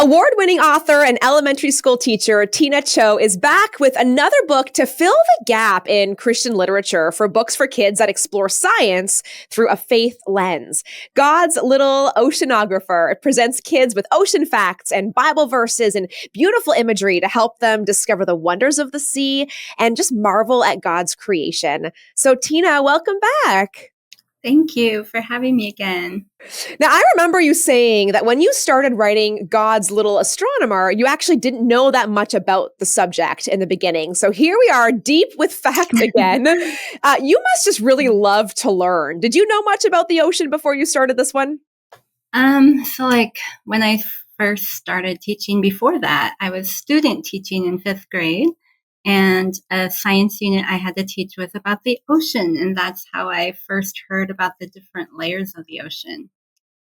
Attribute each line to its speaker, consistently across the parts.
Speaker 1: Award-winning author and elementary school teacher Tina Cho is back with another book to fill the gap in Christian literature for books for kids that explore science through a faith lens. God's Little Oceanographer. It presents kids with ocean facts and Bible verses and beautiful imagery to help them discover the wonders of the sea and just marvel at God's creation. So Tina, welcome back.
Speaker 2: Thank you for having me again.
Speaker 1: Now, I remember you saying that when you started writing God's Little Astronomer, you actually didn't know that much about the subject in the beginning. So here we are, deep with facts again. You must just really love to learn. Did you know much about the ocean before you started this one?
Speaker 2: When I first started teaching before that, I was student teaching in 5th grade. And a science unit I had to teach was about the ocean. And that's how I first heard about the different layers of the ocean.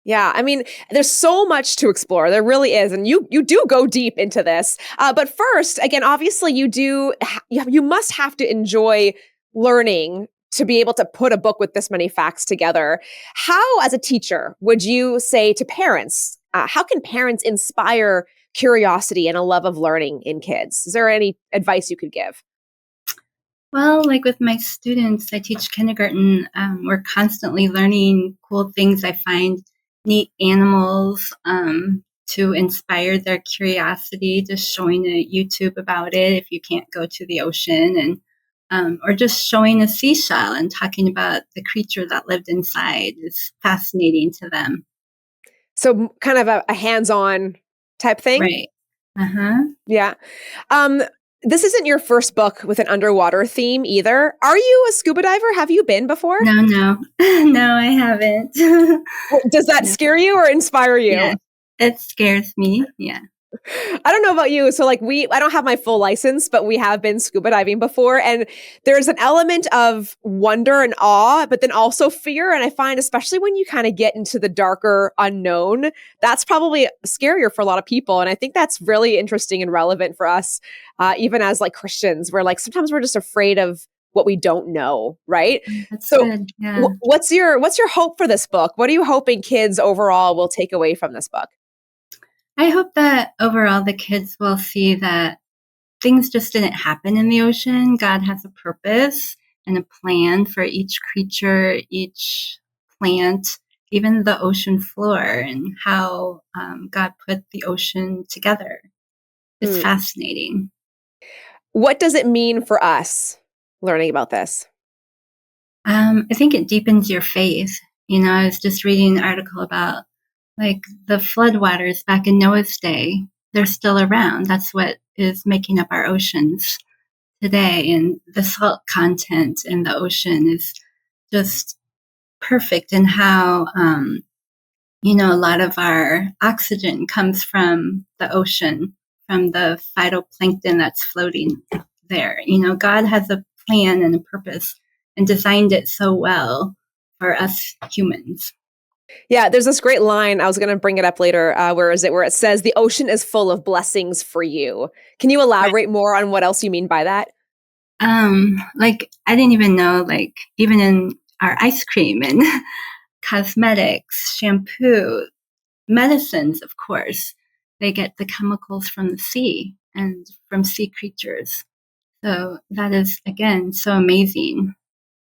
Speaker 1: Yeah, I mean, there's so much to explore. There really is. And you do go deep into this. But first, again, obviously you must have to enjoy learning to be able to put a book with this many facts together. How, as a teacher, would you say to parents, how can parents inspire curiosity and a love of learning in kids? Is there any advice you could give?
Speaker 2: Well, like with my students, I teach kindergarten. We're constantly learning cool things. I find neat animals to inspire their curiosity, just showing a YouTube about it if you can't go to the ocean, and or just showing a seashell and talking about the creature that lived inside is fascinating to them.
Speaker 1: So kind of a hands-on type thing?
Speaker 2: Right. Uh-huh.
Speaker 1: Yeah. This isn't your first book with an underwater theme either. Are you a scuba diver? Have you been before?
Speaker 2: No. No, I haven't.
Speaker 1: Does that scare you or inspire you?
Speaker 2: Yeah, it scares me. Yeah.
Speaker 1: I don't know about you. So I don't have my full license, but we have been scuba diving before. And there's an element of wonder and awe, but then also fear. And I find, especially when you kind of get into the darker unknown, that's probably scarier for a lot of people. And I think that's really interesting and relevant for us, even as like Christians, where like sometimes we're just afraid of what we don't know, right?
Speaker 2: That's
Speaker 1: So
Speaker 2: good. Yeah.
Speaker 1: what's your hope for this book? What are you hoping kids overall will take away from this book?
Speaker 2: I hope that overall the kids will see that things just didn't happen in the ocean. God has a purpose and a plan for each creature, each plant, even the ocean floor, and how God put the ocean together. It's fascinating.
Speaker 1: What does it mean for us learning about this?
Speaker 2: I think it deepens your faith. I was just reading an article about like the floodwaters back in Noah's day. They're still around. That's what is making up our oceans today. And the salt content in the ocean is just perfect in how, a lot of our oxygen comes from the ocean, from the phytoplankton that's floating there. God has a plan and a purpose and designed it so well for us humans.
Speaker 1: Yeah, there's this great line. I was going to bring it up later. Where it says, the ocean is full of blessings for you. Can you elaborate more on what else you mean by that?
Speaker 2: I didn't even know, even in our ice cream and cosmetics, shampoo, medicines, of course, they get the chemicals from the sea and from sea creatures. So that is, again, so amazing.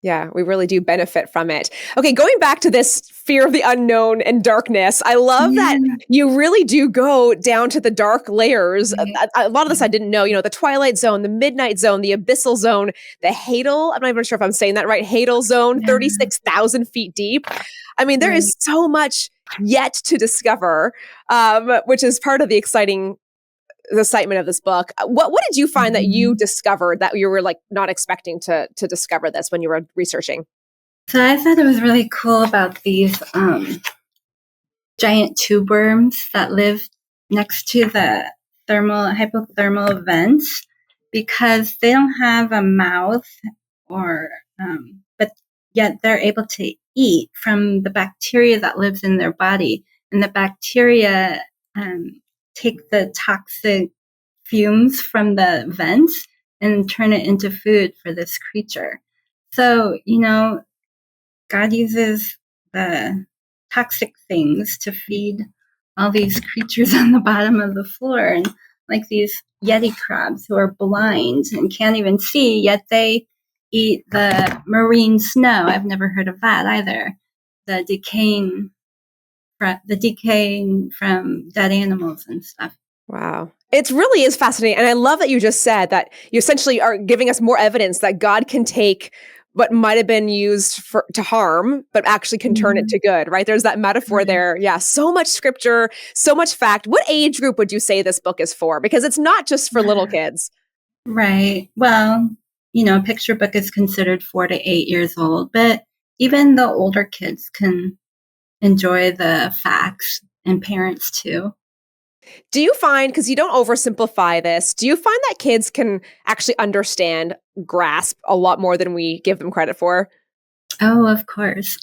Speaker 1: Yeah, we really do benefit from it. Okay, going back to this fear of the unknown and darkness, I love that you really do go down to the dark layers. A lot of this I didn't know, the Twilight Zone, the Midnight Zone, the Abyssal Zone, the Hadal, I'm not even sure if I'm saying that right, Hadal Zone, 36,000 feet deep. I mean, there is so much yet to discover, which is part of the excitement of this book. What did you find that you discovered that you were not expecting to discover this when you were researching?
Speaker 2: So I thought it was really cool about these giant tube worms that live next to the hypothermal vents, because they don't have a mouth but yet they're able to eat from the bacteria that lives in their body, and the bacteria take the toxic fumes from the vents and turn it into food for this creature. So, God uses the toxic things to feed all these creatures on the bottom of the floor, and like these Yeti crabs who are blind and can't even see, yet they eat the marine snow. I've never heard of that either. The decaying from dead animals and stuff.
Speaker 1: Wow. It really is fascinating. And I love that you just said that you essentially are giving us more evidence that God can take what might have been used to harm, but actually can turn it to good, right? There's that metaphor there. Yeah. So much scripture, so much fact. What age group would you say this book is for? Because it's not just for little kids.
Speaker 2: Right. Well, a picture book is considered 4 to 8 years old, but even the older kids can enjoy the facts, and parents too.
Speaker 1: Do you find, because you don't oversimplify this, do you find that kids can actually understand, grasp a lot more than we give them credit for?
Speaker 2: Oh, of course.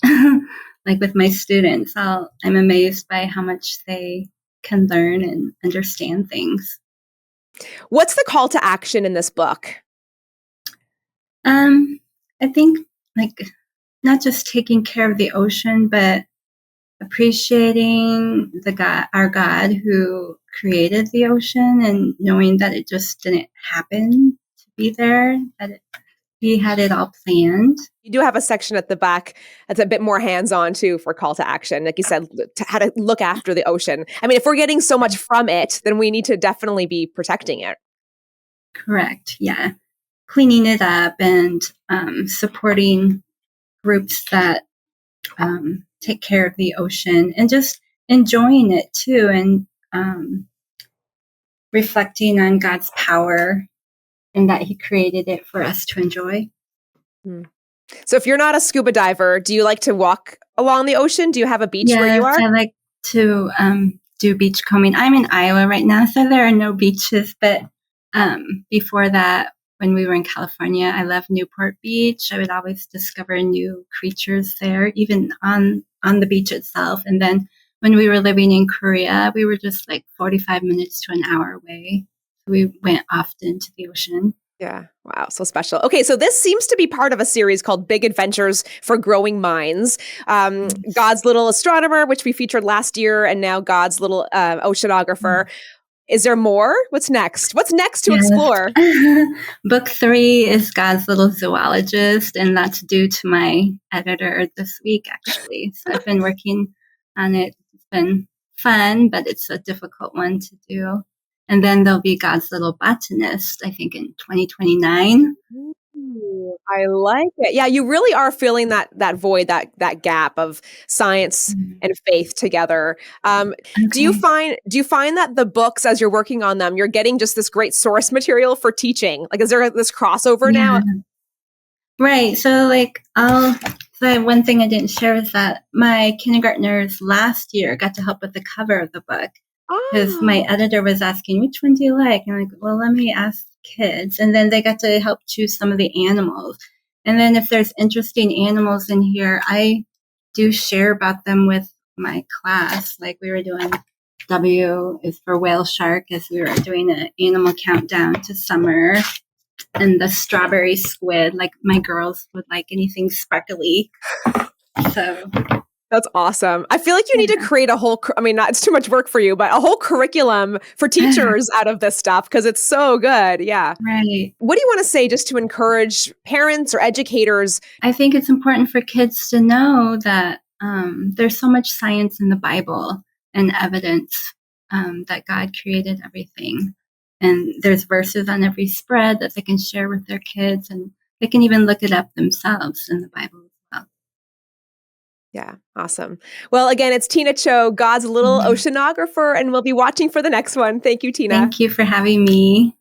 Speaker 2: Like with my students, I'm amazed by how much they can learn and understand things.
Speaker 1: What's the call to action in this book?
Speaker 2: I think like not just taking care of the ocean, but appreciating our God who created the ocean, and knowing that it just didn't happen to be there, that he had it all planned.
Speaker 1: You do have a section at the back that's a bit more hands-on too for call to action. Like you said, how to look after the ocean. I mean, if we're getting so much from it, then we need to definitely be protecting it.
Speaker 2: Correct. Yeah. Cleaning it up and supporting groups that take care of the ocean, and just enjoying it too, and reflecting on God's power and that he created it for us to enjoy.
Speaker 1: So if you're not a scuba diver, do you like to walk along the ocean? Do you have a beach where you are?
Speaker 2: I like to do beach combing. I'm in Iowa right now, so there are no beaches. But before that, when we were in California, I loved Newport Beach. I would always discover new creatures there, even on the beach itself. And then when we were living in Korea, we were just like 45 minutes to an hour away. We went often to the ocean.
Speaker 1: Yeah. Wow. So special. Okay. So this seems to be part of a series called Big Adventures for Growing Minds. God's Little Astronomer, which we featured last year, and now God's Little Oceanographer. Is there more? What's next? What's next to explore?
Speaker 2: Book 3 is God's Little Zoologist, and that's due to my editor this week, actually. So I've been working on it. It's been fun, but it's a difficult one to do. And then there'll be God's Little Botanist, I think, in 2029.
Speaker 1: Ooh, I like it. Yeah, you really are filling that void, that gap of science and faith together. Do you find that the books, as you're working on them, you're getting just this great source material for teaching? Like, is there this crossover now?
Speaker 2: Right. So, the one thing I didn't share is that my kindergartners last year got to help with the cover of the book. Because my editor was asking, which one do you like? And I'm like, well, let me ask kids. And then they got to help choose some of the animals. And then if there's interesting animals in here, I do share about them with my class. Like we were doing W is for whale shark, as we were doing an animal countdown to summer. And the strawberry squid, like my girls would like anything sparkly. So...
Speaker 1: That's awesome. I feel like you need to create a whole, it's too much work for you, but a whole curriculum for teachers out of this stuff, because it's so good. Yeah.
Speaker 2: Right.
Speaker 1: What do you want to say just to encourage parents or educators?
Speaker 2: I think it's important for kids to know that there's so much science in the Bible and evidence that God created everything. And there's verses on every spread that they can share with their kids, and they can even look it up themselves in the Bible.
Speaker 1: Yeah, awesome. Well, again, it's Tina Cho, God's Little Oceanographer, and we'll be watching for the next one. Thank you, Tina.
Speaker 2: Thank you for having me.